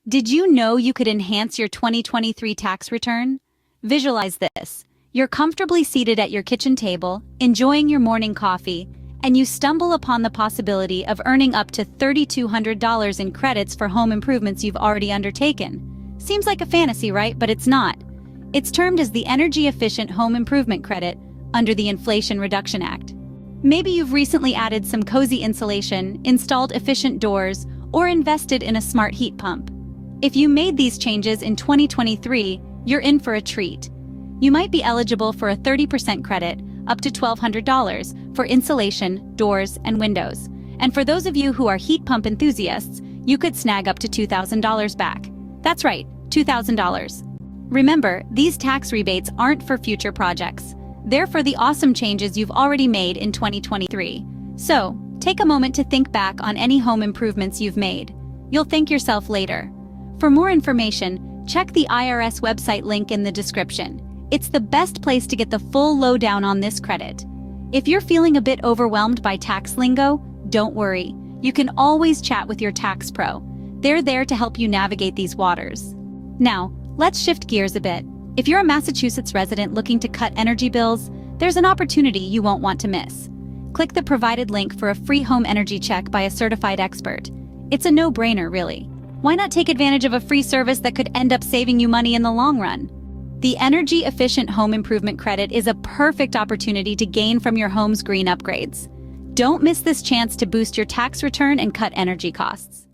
Did you know you could enhance your 2023 tax return? Visualize this. You're comfortably seated at your kitchen table, enjoying your morning coffee, and you stumble upon the possibility of earning up to $3,200 in credits for home improvements you've already undertaken. Seems like a fantasy, right? But it's not. It's termed as the Energy Efficient Home Improvement Credit under the Inflation Reduction Act. Maybe you've recently added some cozy insulation, installed efficient doors, or invested in a smart heat pump. If you made these changes in 2023, you're in for a treat. You might be eligible for a 30% credit, up to $1,200, for insulation, doors, and windows. And for those of you who are heat pump enthusiasts, you could snag up to $2,000 back. That's right, $2,000. Remember, these tax rebates aren't for future projects. They're for the awesome changes you've already made in 2023. So, take a moment to think back on any home improvements you've made. You'll thank yourself later. For more information, check the IRS website link in the description. It's the best place to get the full lowdown on this credit. If you're feeling a bit overwhelmed by tax lingo, don't worry. You can always chat with your tax pro. They're there to help you navigate these waters. Now, let's shift gears a bit. If you're a Massachusetts resident looking to cut energy bills, there's an opportunity you won't want to miss. Click the provided link for a free home energy check by a certified expert. It's a no-brainer, really. Why not take advantage of a free service that could end up saving you money in the long run? The Energy Efficient Home Improvement Credit is a perfect opportunity to gain from your home's green upgrades. Don't miss this chance to boost your tax return and cut energy costs.